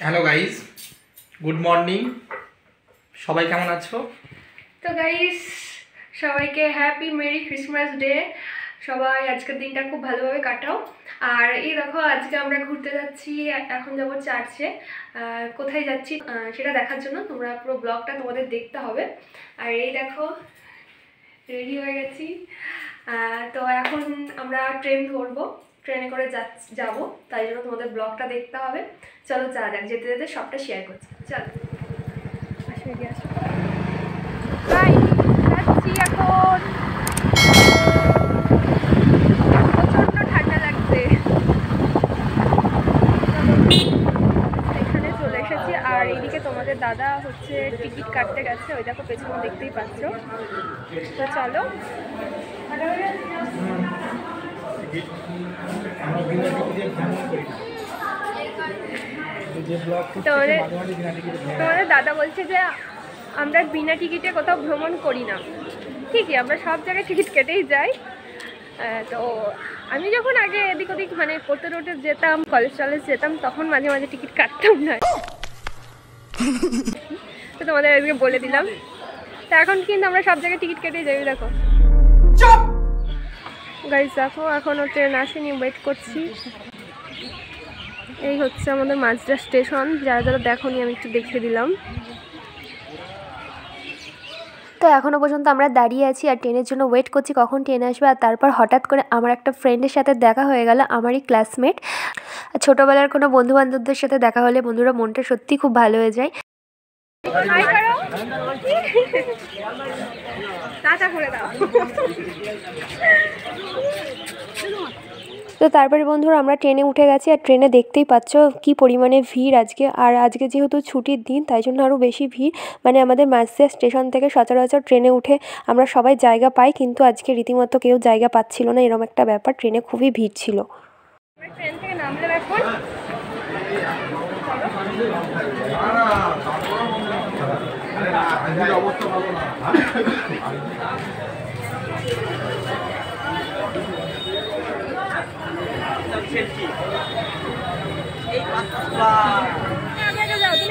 Hello guys, good morning. সবাই কেমন আছো? তো গাইস, সবাইকে হ্যাপি মেরি ক্রিসমাস ডে। সবাই আজকের দিনটা খুব ভালোভাবে কাটাও। আর এই দেখো, আজকে আমরা ঘুরতে যাচ্ছি, এখন যাব চার্চে। কোথায় যাচ্ছি সেটা দেখার জন্য তোমরা পুরো ব্লগটা তোমাদের দেখতে হবে। আর এই দেখো, রেডি হয়ে গেছি। তো এখন আমরা ট্রেন ধরবো, ট্রেনে করে যাবো, তাই জন্য তোমাদের ব্লগটা দেখতে হবে। চলো যা যাক, যেতে যেতে সবটা শেয়ার করছি। চলো আসো, এগিয়ে আসো। যাচ্ছি এখন, প্রচন্ড ঠান্ডা লাগছে। এখানে চলে এসেছি, আর এইদিকে তোমাদের দাদা হচ্ছে টিকিট কাটতে গেছে, ওই দেখো পেছনে দেখতেই পাচ্ছ। তো চলো, তোমাদের দাদা বলছে যে আমরা বিনা টিকিটে কোথাও ভ্রমণ করি না। ঠিকই, আমরা সব জায়গায় টিকিট কেটেই যাই। তো আমি যখন আগে এদিক ওদিক মানে পড়তে টোটে যেতাম, কলেজ টলেজ যেতাম, তখন মাঝে মাঝে টিকিট কাটতাম না। তো তোমাদের আজকে বলে দিলাম। তো এখন কিন্তু আমরা সব জায়গায় টিকিট কেটেই যাই। দেখো গাইস, দেখো এখনও ট্রেন আসেনি, ওয়েট করছি। এই হচ্ছে আমাদের মাঝরা স্টেশন, যারা যারা দেখোনি আমি একটু দেখিয়ে দিলাম। তো এখনও পর্যন্ত আমরা দাঁড়িয়ে আছি আর ট্রেনের জন্য ওয়েট করছি কখন ট্রেন আসবে। আর তারপর হঠাৎ করে আমার একটা ফ্রেন্ডের সাথে দেখা হয়ে গেল, আমারই ক্লাসমেট। ছোটোবেলার কোনো বন্ধুবান্ধবদের সাথে দেখা হলে বন্ধুরা মনটা সত্যিই খুব ভালো হয়ে যায়। তো তারপরে বন্ধুরা আমরা ট্রেনে উঠে গেছি, আর ট্রেনে দেখতেই পাচ্ছ কি পরিমাণে ভিড় আজকে। আর আজকে যেহেতু ছুটির দিন, তাই জন্য আরও বেশি ভিড়। মানে আমাদের মাঝদিয়া স্টেশন থেকে সচরাচর ট্রেনে উঠে আমরা সবাই জায়গা পাই, কিন্তু আজকে রীতিমতো কেউ জায়গা পাচ্ছিল না, এরকম একটা ব্যাপার। ট্রেনে খুবই ভিড় ছিল। ট্রেন থেকে নামলাম এখন।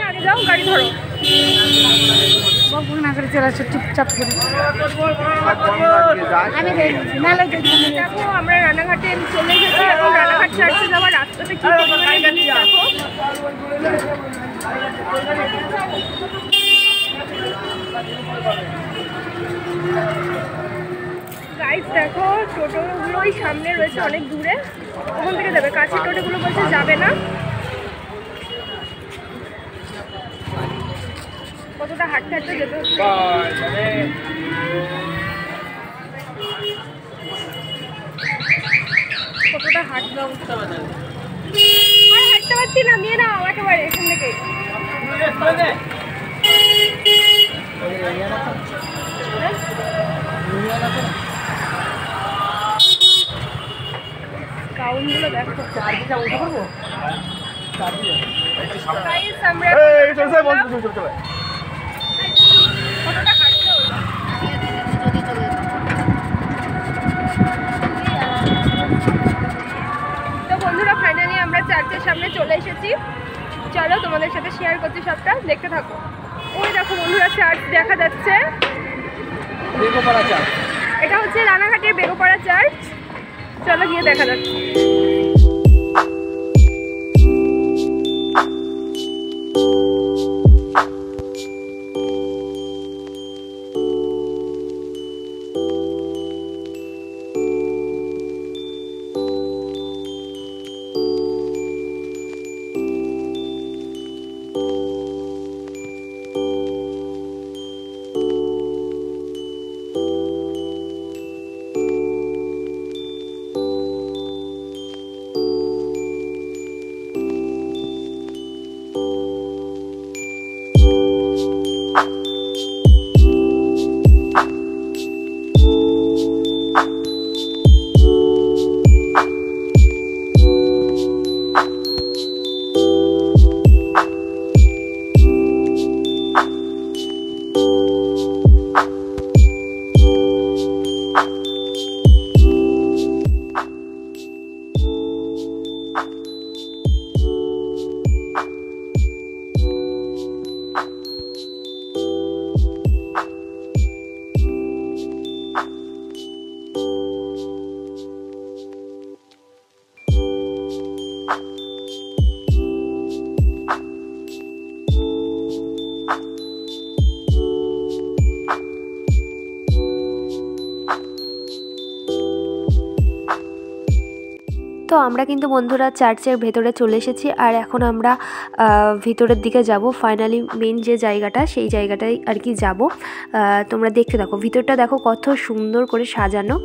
আগে যাও, গাড়ি ধরো। না করে চলে আসো চুপচাপ করে। দেখো আমরা রানাঘাটে চলে এসেছি, এখন রানাঘাট চার্চে যাওয়ার রাস্তাটা কি দেখো। গাইস দেখো, টোটোগুলোই সামনে রয়েছে, অনেক দূরে, ওখান থেকে যাবে। কাছের টোটোগুলো বলছে যাবে না। কতটা হাঁটতে হাঁটতে যেতে হচ্ছে। কতটা হাঁটতে হাঁটতে পারছি না, নিয়ে নাও একেবারে এখান থেকে। কাউন্টগুলো দেখো। তো বন্ধুরা, ফাইনালি আমরা চার্চের সামনে চলে এসেছি। চলো তোমাদের সাথে শেয়ার করছি সবটা, দেখতে থাকো। ওই দেখো বন্ধুরা, চার্চ দেখা যাচ্ছে। এটা হচ্ছে রানাঘাটের বেগোপাড়া চার্চ। চলো গিয়ে দেখা যাচ্ছে। আমরা কিন্তু বন্ধুরা চার্চের ভেতরে চলে এসেছি, আর এখন আমরা ভিতরের দিকে যাব। ফাইনালি মেন যে জায়গাটা, সেই জায়গাটাই আর কি যাব। তোমরা দেখতে থাকো, ভিতরটা দেখো কত সুন্দর করে সাজানো।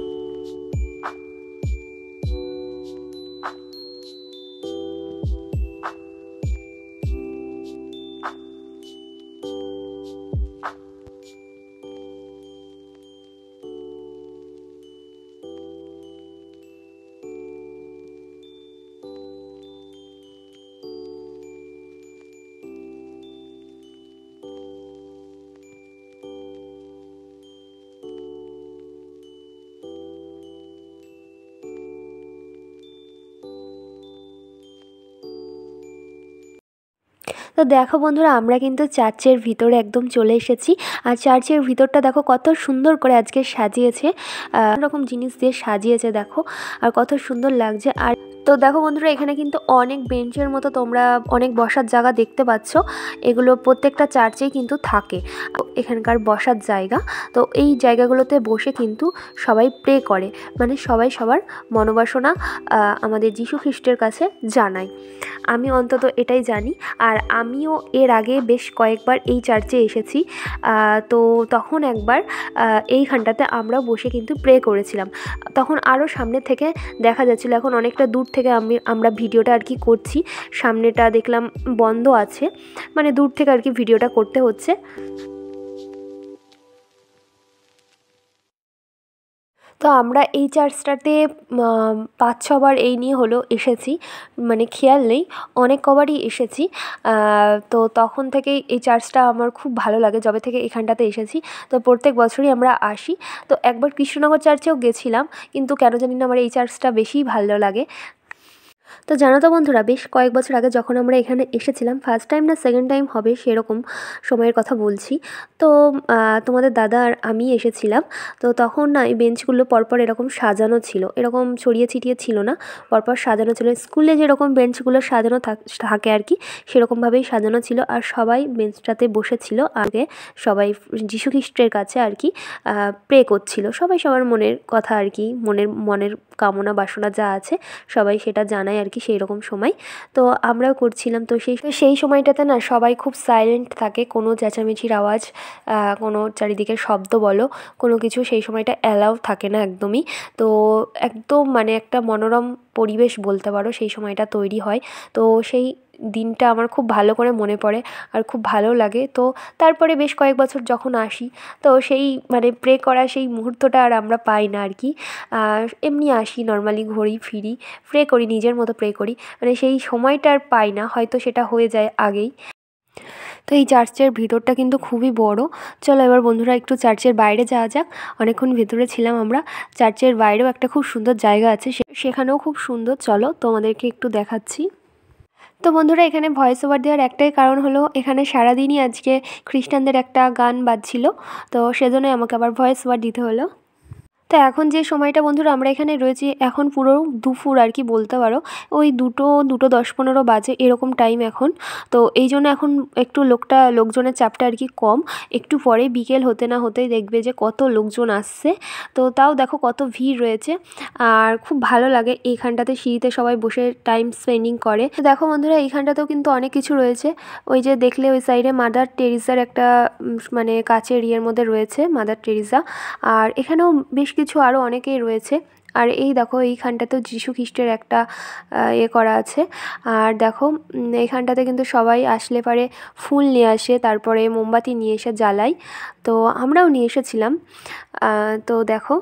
তো দেখো বন্ধুরা, আমরা কিন্তু চার্চের ভিতরে একদম চলে এসেছি। আর চার্চের ভিতরটা দেখো কত সুন্দর করে আজকে সাজিয়েছে, রকম জিনিস দিয়ে সাজিয়েছে দেখো, আর কত সুন্দর লাগছে। আর তো দেখো বন্ধুরা, এখানে কিন্তু অনেক বেঞ্চের মতো তোমরা অনেক বসার জায়গা দেখতে পাচ্ছ। এগুলো প্রত্যেকটা চার্চেই কিন্তু থাকে এখানকার বসার জায়গা। তো এই জায়গাগুলোতে বসে কিন্তু সবাই প্রে করে, মানে সবাই সবার মনোবাসনা আমাদের যীশু খ্রিস্টের কাছে জানায়। আমি অন্তত এটাই জানি। আর আমিও এর আগে বেশ কয়েকবার এই চার্চে এসেছি। তো তখন একবার এইখানটাতে আমরা বসে কিন্তু প্রে করেছিলাম। তখন আরও সামনে থেকে দেখা যাচ্ছিলো, এখন অনেকটা দূর থেকে আমরা ভিডিওটা আর কি করছি। সামনেটা দেখলাম বন্ধ আছে, মানে দূর থেকে আর কি ভিডিওটা করতে হচ্ছে। তো আমরা এই চার্চটাতে 5-6বার এই নিয়ে হলো এসেছি, মানে খেয়াল নেই, অনেক কবারই এসেছি। তো তখন থেকেই এই চার্চটা আমার খুব ভালো লাগে, যবে থেকে এখানটাতে এসেছি। তো প্রত্যেক বছরই আমরা আসি। তো একবার কৃষ্ণনগর চার্চেও গেছিলাম, কিন্তু কেন জানি না আমার এই চার্চটা বেশিই ভালো লাগে। তো জানো তো বন্ধুরা, বেশ কয়েক বছর আগে যখন আমরা এখানে এসেছিলাম, ফার্স্ট টাইম না সেকেন্ড টাইম হবে সেরকম সময়ের কথা বলছি। তো তোমাদের দাদা আর আমি এসেছিলাম। তো তখন না এই বেঞ্চগুলো পরপর এরকম সাজানো ছিল, এরকম ছড়িয়ে ছিটিয়ে ছিল না, পরপর সাজানো ছিল। স্কুলে যেরকম বেঞ্চগুলো সাজানো থাকে আর কি, সেরকমভাবেই সাজানো ছিল। আর সবাই বেঞ্চটাতে বসেছিল, আগে সবাই যীশু খ্রিস্টের কাছে আর কি প্রে করছিল। সবাই সবার মনের কথা আর কি, মনের কামনা বাসনা যা আছে সবাই সেটা জানায় আর কি সেই রকম সময়। তো আমরাও করছিলাম। তো সেই সময়টাতে না সবাই খুব সাইলেন্ট থাকে, কোনো চেঁচামেচির আওয়াজ, কোনো চারিদিকের শব্দ বলো, কোনো কিছু সেই সময়টা অ্যালাউ থাকে না একদমই। তো একদম মানে একটা মনোরম পরিবেশ বলতে পারো সেই সময়টা তৈরি হয়। তো সেই দিনটা আমার খুব ভালো করে মনে পড়ে আর খুব ভালো লাগে। তো তারপরে বেশ কয়েক বছর যখন আসি, তো সেই মানে প্রে করা সেই মুহূর্তটা আর আমরা পাই না আর কি। এমনি আসি, নর্মালি ঘুরি ফিরি, প্রে করি, নিজের মতো প্রে করি, মানে সেই সময়টা আর পাই না, হয়তো সেটা হয়ে যায় আগেই। তো এই চার্চের ভিতরটা কিন্তু খুবই বড়। চলো এবার বন্ধুরা একটু চার্চের বাইরে যাওয়া যাক। অনেকক্ষণ ভেতরে ছিলাম আমরা। চার্চের বাইরেও একটা খুব সুন্দর জায়গা আছে, সেখানেও খুব সুন্দর। চলো তোমাদেরকে একটু দেখাচ্ছি। তো বন্ধুরা, এখানে ভয়েস ওভার দেওয়ার একটাই কারণ হলো, এখানে সারাদিনই আজকে খ্রিস্টানদের একটা গান বাজছিল, তো সেজন্যই আমাকে আবার ভয়েস ওভার দিতে হলো। তো এখন যে সময়টা বন্ধুরা আমরা এখানে রয়েছি, এখন পুরো দুপুর আর কি বলতে পারো, ওই 2:10-15 বাজে এরকম টাইম এখন। তো এই জন্য এখন একটু লোকজনের চাপটা আর কি কম। একটু পরে বিকেল হতে না হতেই দেখবে যে কত লোকজন আসছে। তো তাও দেখো কত ভিড় রয়েছে, আর খুব ভালো লাগে এইখানটাতে সিঁড়িতে সবাই বসে টাইম স্পেন্ডিং করে। তো দেখো বন্ধুরা, এইখানটাতেও কিন্তু অনেক কিছু রয়েছে। ওই যে দেখলে ওই সাইডে মাদার টেরিজার একটা মানে কাচের ইয়ের মধ্যে রয়েছে মাদার টেরিজা, আর এখানেও বেশ কিছু আরও অনেকেই রয়েছে। আর এই দেখো এইখানটাতেও যীশু খ্রিস্টের একটা করা আছে। আর দেখো এইখানটাতে কিন্তু সবাই আসলে পারে ফুল নিয়ে আসে, তারপরে মোমবাতি নিয়ে এসে জ্বালায়। তো আমরাও নিয়ে এসেছিলাম। তো দেখো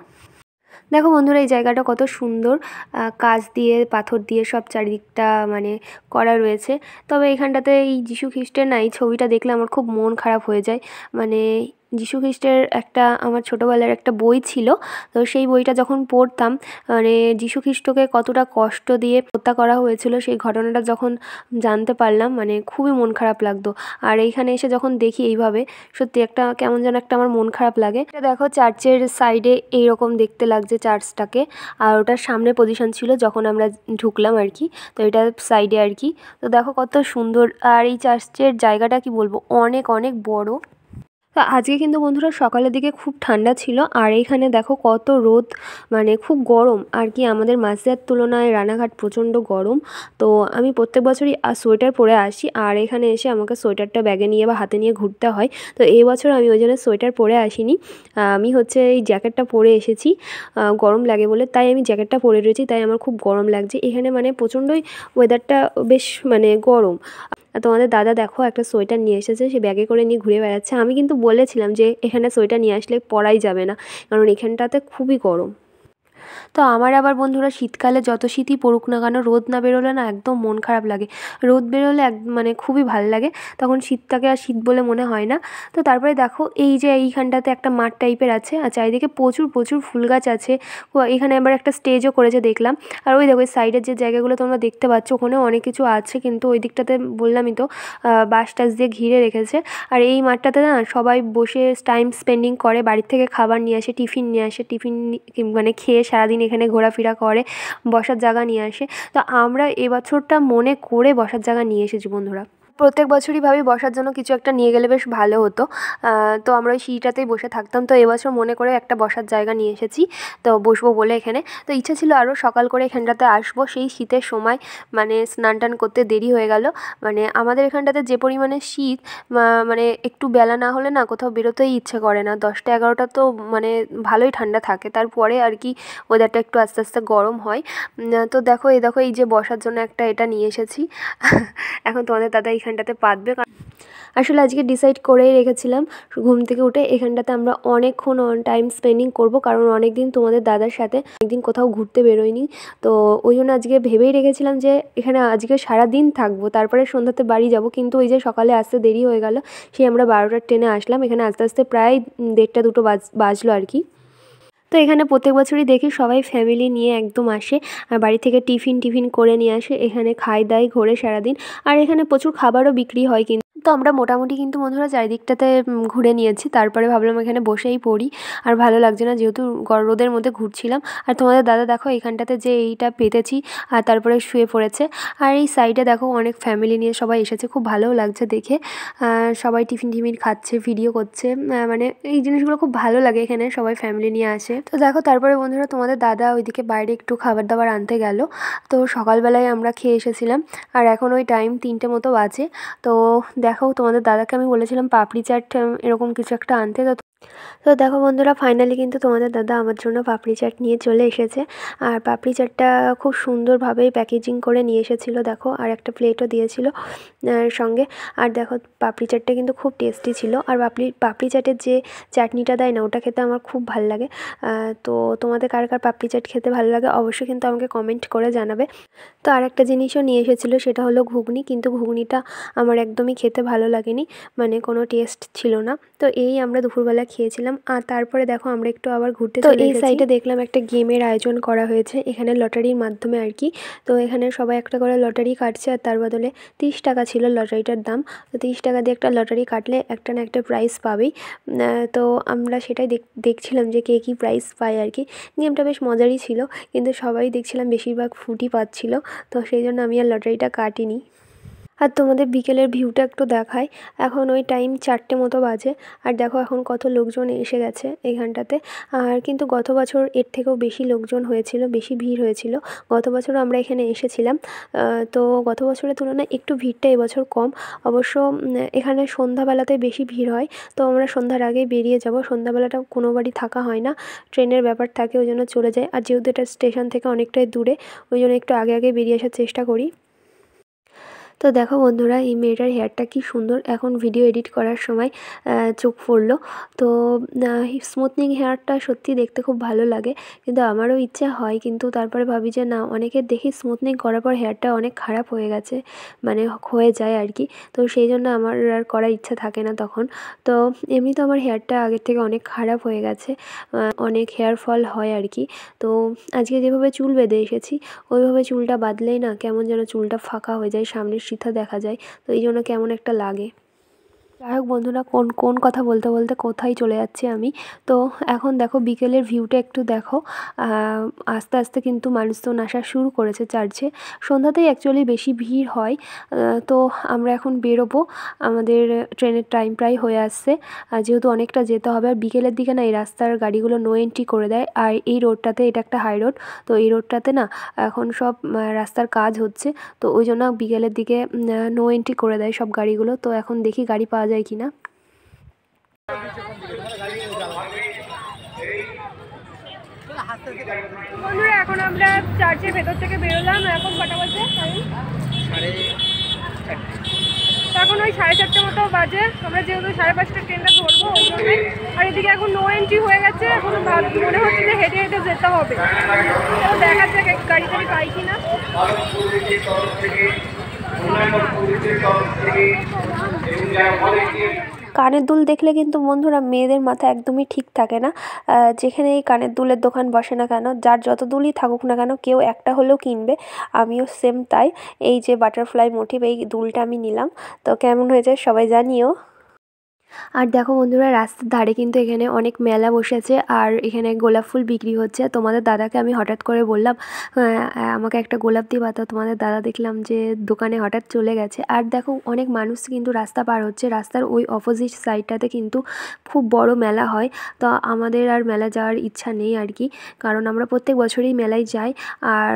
বন্ধুরা, এই জায়গাটা কত সুন্দর, কাঁচ দিয়ে পাথর দিয়ে সব চারিদিকটা মানে করা রয়েছে। তবে এখানটাতে এই যীশু খ্রিস্টের না এই ছবিটা দেখলে আমার খুব মন খারাপ হয়ে যায়। মানে যীশু খ্রিস্টের একটা আমার ছোটোবেলার একটা বই ছিল, তো সেই বইটা যখন পড়তাম, মানে যীশু খ্রিস্টকে কতটা কষ্ট দিয়ে হত্যা করা হয়েছিল সেই ঘটনাটা যখন জানতে পারলাম, মানে খুবই মন খারাপ লাগতো। আর এইখানে এসে যখন দেখি এইভাবে, সত্যি একটা কেমন যেন একটা আমার মন খারাপ লাগে। দেখো চার্চের সাইডে এইরকম দেখতে লাগছে চার্চটাকে, আর ওটার সামনে পজিশন ছিল যখন আমরা ঢুকলাম আর কি, তো এটা সাইডে আর কি। তো দেখো কত সুন্দর, আর এই চার্চের জায়গাটা কি বলবো, অনেক অনেক বড়। তো আজকে কিন্তু বন্ধুরা সকালের দিকে খুব ঠান্ডা ছিল, আর এইখানে দেখো কত রোদ, মানে খুব গরম আর কি। আমাদের মাঝরার তুলনায় রানাঘাট প্রচণ্ড গরম। তো আমি প্রত্যেক বছরই সোয়েটার পরে আসি, আর এখানে এসে আমাকে সোয়েটারটা ব্যাগে নিয়ে বা হাতে নিয়ে ঘুরতে হয়। তো এই বছর আমি ওই জন্য সোয়েটার পরে আসিনি, আমি হচ্ছে এই জ্যাকেটটা পরে এসেছি। গরম লাগে বলে তাই আমি জ্যাকেটটা পরে রয়েছি, তাই আমার খুব গরম লাগছে। এখানে মানে প্রচণ্ডই ওয়েদারটা বেশ মানে গরম। তোমাদের দাদা দেখো একটা সোয়েটার নিয়ে এসেছে, সে ব্যাগে করে নিয়ে ঘুরে বেড়াচ্ছে। আমি কিন্তু বলেছিলাম যে এখানে সোয়েটার নিয়ে আসলে পরাই যাবে না, কারণ এখানটাতে খুবই গরম। তো আমার আবার বন্ধুরা শীতকালে যত শীতই পড়ুক না কেন, রোদ না বেরোলে না একদম মন খারাপ লাগে। রোদ বেরোলে মানে খুবই ভাল লাগে, তখন শীতটাকে আর শীত বলে মনে হয় না। তো তারপরে দেখো এই যে এইখানটাতে একটা মাঠ টাইপের আছে, আর চারিদিকে প্রচুর প্রচুর ফুল গাছ আছে। এখানে আবার একটা স্টেজও করেছে দেখলাম। আর ওই দেখো ওই সাইডের যে জায়গাগুলো তোমরা দেখতে পাচ্ছ, ওখানেও অনেক কিছু আছে, কিন্তু ওই দিকটাতে বললামই তো বাঁশ টাশ দিয়ে ঘিরে রেখেছে। আর এই মাঠটাতে না সবাই বসে টাইম স্পেন্ডিং করে, বাড়ির থেকে খাবার নিয়ে আসে, টিফিন নিয়ে আসে, টিফিন মানে খেয়ে সারাদিন এখানে ঘোরাফেরা করে, বসার জায়গা নিয়ে আসে। তো আমরা এবছরটা মনে করে বসার জায়গা নিয়ে এসেছি বন্ধুরা। প্রত্যেক বছরই ভাবি বসার জন্য কিছু একটা নিয়ে গেলে বেশ ভালো হতো। তো আমরা ওই সিঁড়িটাতেই বসে থাকতাম। তো এবছর মনে করে একটা বসার জায়গা নিয়ে এসেছি, তো বসবো বলে এখানে। তো ইচ্ছা ছিল আরও সকাল করে এখানটাতে আসবো, সেই শীতের সময় মানে স্নান টান করতে দেরি হয়ে গেল। মানে আমাদের এখানটাতে যে পরিমাণে শীত, মানে একটু বেলা না হলে না কোথাও বেরোতেই ইচ্ছে করে না। 10টা-11টা তো মানে ভালোই ঠান্ডা থাকে, তারপরে আর কি ওয়েদারটা একটু আস্তে আস্তে গরম হয়। তো দেখো এই যে বসার জন্য একটা এটা নিয়ে এসেছি। এখন তোমাদের দাদা এইখানটাতে পাতবে। আসলে আজকে ডিসাইড করেই রেখেছিলাম ঘুম থেকে উঠে এখানটাতে আমরা অনেকক্ষণ টাইম স্পেন্ডিং করব, কারণ অনেক দিন তোমাদের দাদার সাথে একদিন কোথাও ঘুরতে বেরোয়নি। তো ওই জন্য আজকে ভেবেই রেখেছিলাম যে এখানে আজকে সারা দিন থাকবো, তারপরে সন্ধ্যাতে বাড়ি যাব। কিন্তু ওই যে সকালে আসতে দেরি হয়ে গেল, সেই আমরা 12টার ট্রেনে আসলাম। এখানে আস্তে আস্তে প্রায় 1:30-2টো বাজলো আর কি। তো এখানে প্রত্যেক বছরই দেখি সবাই ফ্যামিলি নিয়ে একদম আসে, আর বাড়ি থেকে টিফিন করে নিয়ে আসে, এখানে খাই দাই ঘোরে সারাদিন। আর এখানে প্রচুর খাবারও বিক্রি হয় কিন্তু। তো আমরা মোটামুটি কিন্তু বন্ধুরা চারিদিকটাতে ঘুরে নিয়েছি, তারপরে ভাবলাম এখানে বসেই পড়ি। আর ভালো লাগছে না যেহেতু রোদের মধ্যে ঘুরছিলাম। আর তোমাদের দাদা দেখো এইখানটাতে যে এইটা পেতেছি, আর তারপরে শুয়ে পড়েছে। আর এই সাইডে দেখো অনেক ফ্যামিলি নিয়ে সবাই এসেছে, খুব ভালোও লাগছে দেখে। সবাই টিফিন খাচ্ছে, ভিডিও করছে, মানে এই জিনিসগুলো খুব ভালো লাগে, এখানে সবাই ফ্যামিলি নিয়ে আসে। তো দেখো তারপরে বন্ধুরা তোমাদের দাদা ওইদিকে বাইরে একটু খাবার দাবার আনতে গেল। তো সকালবেলায় আমরা খেয়ে এসেছিলাম, আর এখন ওই টাইম 3টে মতো বাজে। তো দেখো তোমাদের দাদাকে আমি বলেছিলাম পাপড়ি চাট এরকম কিছু একটা আনতে। তো দেখো বন্ধুরা ফাইনালি কিন্তু তোমাদের দাদা আমার জন্য পাপড়ি চাট নিয়ে চলে এসেছে। আর পাপড়ি চাটটা খুব সুন্দরভাবেই প্যাকেজিং করে নিয়ে এসেছিলো দেখো, আর একটা প্লেটও দিয়েছিল সঙ্গে। আর দেখো পাপড়ি চাটটা কিন্তু খুব টেস্টি ছিল। আর পাপড়ি চাটের যে চাটনিটা দেয় না, ওটা খেতে আমার খুব ভালো লাগে। তো তোমাদের কার কার পাপড়ি চাট খেতে ভালো লাগে অবশ্যই কিন্তু আমাকে কমেন্ট করে জানাবে। তো আর একটা জিনিসও নিয়ে এসেছিলো, সেটা হলো ঘুগনি। কিন্তু ঘুগনিটা আমার একদমই খেতে ভালো লাগেনি, মানে কোনো টেস্ট ছিল না। তো এই আমরা দুপুরবেলা খেয়েছিলাম। আর তারপরে দেখো আমরা একটু আবার ঘুরতে চলে এসেছি। তো এই সাইডে দেখলাম একটা গেমের আয়োজন করা হয়েছে, এখানে লটারির মাধ্যমে আর কি। তো এখানে সবাই একটা করে লটারি কাটছে, আর তার বদলে 30 টাকা ছিল লটারিটার দাম। তো 30 টাকা দিয়ে একটা লটারি কাটলে একটা না একটা প্রাইজ পাবেই। তো আমরা সেটাই দেখছিলাম যে কে কী প্রাইজ পায় আর কি। গেমটা বেশ মজারই ছিল, কিন্তু সবাই দেখছিলাম বেশিরভাগ ফুটি পাচ্ছিল। তো সেই জন্য আমি আর লটারিটা কাটিনি। আর তোমাদের বিকেলের ভিউটা একটু দেখায়। এখন ওই টাইম 4টে মতো বাজে, আর দেখো এখন কত লোকজন এসে গেছে এইখানটাতে। আর কিন্তু গত বছর এর থেকেও বেশি লোকজন হয়েছিল, বেশি ভিড় হয়েছিল। গত বছরও আমরা এখানে এসেছিলাম। তো গত বছরের তুলনায় একটু ভিড়টা এবছর কম। অবশ্য এখানে সন্ধ্যাবেলাতে বেশি ভিড় হয়। তো আমরা সন্ধ্যার আগেই বেরিয়ে যাব, সন্ধ্যাবেলাটা কোনো বাড়ি থাকা হয় না, ট্রেনের ব্যাপার থাকে, ওই জন্য চলে যায়। আর যেহেতু এটা স্টেশন থেকে অনেকটাই দূরে, ওই জন্য একটু আগে বেরিয়ে আসার চেষ্টা করি। তো দেখো বন্ধুরা এই মেয়েটার হেয়ারটা কি সুন্দর, এখন ভিডিও এডিট করার সময় চোখ পড়লো। তো স্মুথনিং হেয়ারটা সত্যি দেখতে খুব ভালো লাগে, কিন্তু আমারও ইচ্ছে হয়, কিন্তু তারপরে ভাবি যে না, অনেকের দেখি স্মুথনিং করার পর হেয়ারটা অনেক খারাপ হয়ে গেছে, মানে হয়ে যায় আর কি। তো সেই জন্য আমার আর করার ইচ্ছা থাকে না তখন। তো এমনি তো আমার হেয়ারটা আগের থেকে অনেক খারাপ হয়ে গেছে, অনেক হেয়ার ফল হয় আর কি। তো আজকে যেভাবে চুল বেঁধে এসেছি, ওইভাবে চুলটা বাঁধলেই না কেমন যেন চুলটা ফাঁকা হয়ে যায়, সামনের সিথা দেখা যায়। তো এই জন্য কেমন একটা লাগে। যাই হোক বন্ধুরা, কোন কোন কথা বলতে বলতে কোথায় চলে যাচ্ছি আমি। তো এখন দেখো বিকেলের ভিউটা একটু দেখো। আস্তে আস্তে কিন্তু মানুষজন আসা শুরু করেছে চার্চে। সন্ধ্যাতেই অ্যাকচুয়ালি বেশি ভিড় হয়। তো আমরা এখন বেরোবো, আমাদের ট্রেনের টাইম প্রায় হয়ে আসছে। যেহেতু অনেকটা যেতে হবে, আর বিকেলের দিকে না এই রাস্তার গাড়িগুলো নো এন্ট্রি করে দেয়। আর এই রোডটাতে, এটা একটা হাই রোড, তো এই রোডটাতে না এখন সব রাস্তার কাজ হচ্ছে, তো ওই জন্য বিকেলের দিকে নো এন্ট্রি করে দেয় সব গাড়িগুলো। তো এখন দেখি গাড়ি পাওয়া যায় কি না। বন্ধুরা এখন আমরা চার্চের ভেতর থেকে বেরোলাম। এখন কটা বাজে? এখন ওই 4:30 মতো বাজে। আমরা যেহেতু 5:30 ট্রেনটা ধরবো ওই জন্যে। আর এদিকে এখন নো এন্ট্রি হয়ে গেছে, এখন মনে হচ্ছে যে হেঁটে হেঁটে যেতে হবে। তো দেখা যাক গাড়ি টাড়ি পাই কিনা। কানের দুল দেখলে কিন্তু বন্ধুরা মেয়েদের মাথা একদমই ঠিক থাকে না। যেখানে এই কানের দুলের দোকান বসে না কেন, যার যত দুলই থাকুক না কেন, কেউ একটা হলেও কিনবে। আমিও সেম তাই। এই যে বাটারফ্লাই মোটিভ এই দুলটা আমি নিলাম। তো কেমন হয়েছে সবাই জানিও। আর দেখো বন্ধুরা, রাস্তার ধারে কিন্তু এখানে অনেক মেলা বসেছে, আর এখানে গোলাপ ফুল বিক্রি হচ্ছে। তোমাদের দাদাকে আমি হঠাৎ করে বললাম আমাকে একটা গোলাপ দিবা, তো তোমাদের দাদা দেখলাম যে দোকানে হঠাৎ চলে গেছে। আর দেখো অনেক মানুষ কিন্তু রাস্তা পার হচ্ছে। রাস্তার ওই অপোজিট সাইডটাতে কিন্তু খুব বড় মেলা হয়। তো আমাদের আর মেলা যাওয়ার ইচ্ছা নেই আর কি, কারণ আমরা প্রত্যেক বছরই মেলায় যাই। আর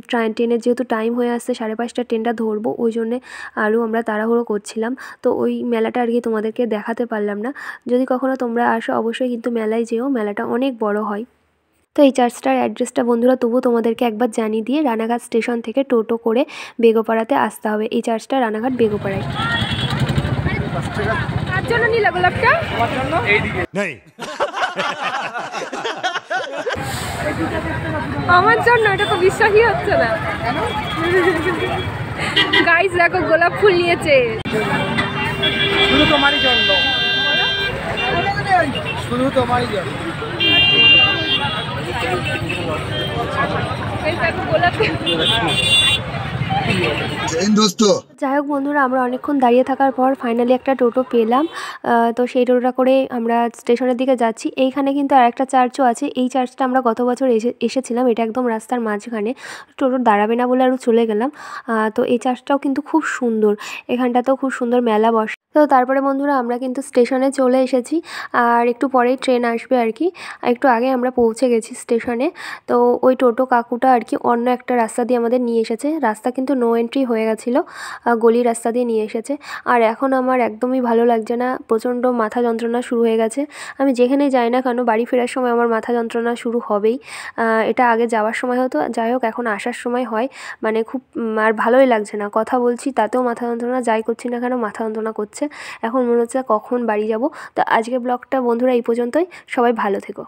ট্রেনের যেহেতু টাইম হয়ে আসছে, 5:30 ট্রেনটা ধরবো, ওই জন্যে আরও আমরা তাড়াহুড়ো করছিলাম। তো ওই মেলাটা আর কি তোমাদেরকে দেখাতে পারলাম না। যদি কখনো তোমরা আসো অবশ্যই কিন্তু মেলায় যেও, মেলাটা অনেক বড় হয়। তো এই চার্চটার অ্যাড্রেসটা বন্ধুরা তবু তোমাদেরকে একবার জানিয়ে দিয়ে, রানাঘাট স্টেশন থেকে টোটো করে বেগোপাড়াতে আসতে হবে। এই চার্চটা রানাঘাট বেগোপাড়ায়। তার জন্য নিলে গোলাপটা আমার জন্য, এটা তো বিশ্বাসই হচ্ছে না। গাইস দেখো গোলাপ ফুল নিয়েছে। শুধু তোমারই জন্য, শুধু তোমারই জন্য। যাই হোক বন্ধুরা, আমরা অনেকক্ষণ দাঁড়িয়ে থাকার পর ফাইনালি একটা টোটো পেলাম। তো সেই টোটোটা করে আমরা স্টেশনের দিকে যাচ্ছি। এইখানে কিন্তু আর একটা চার্চও আছে। এই চার্চটা আমরা গত বছর এসেছিলাম। এটা একদম রাস্তার মাঝখানে, টোটো দাঁড়াবে না বলে আরও চলে গেলাম। তো এই চার্চটাও কিন্তু খুব সুন্দর, এখানটাতেও খুব সুন্দর মেলা বসে। তো তারপরে বন্ধুরা আমরা কিন্তু স্টেশনে চলে এসেছি, আর একটু পরেই ট্রেন আসবে আর কি। একটু আগে আমরা পৌঁছে গেছি স্টেশনে। তো ওই টোটো কাকুটা আর কি অন্য একটা রাস্তা দিয়ে আমাদের নিয়ে এসেছে। রাস্তা কিন্তু নো এন্ট্রি হয়ে গেছিলো, গলি রাস্তা দিয়ে নিয়ে এসেছে। আর এখন আমার একদমই ভালো লাগছে না, প্রচণ্ড মাথা যন্ত্রণা শুরু হয়ে গেছে। আমি যেখানেই যাই না কেন, বাড়ি ফেরার সময় আমার মাথা যন্ত্রণা শুরু হবেই। এটা আগে যাওয়ার সময় হতো, যাই হোক এখন আসার সময় হয়। মানে খুব আর ভালোই লাগছে না, কথা বলছি তাতেও মাথা যন্ত্রণা, যাই করছি না কেন মাথা যন্ত্রণা করছে। এখন মনে হচ্ছে কখন বাড়ি যাব। তো আজকের ব্লগটা বন্ধুরা এই পর্যন্তই। সবাই ভালো থেকো।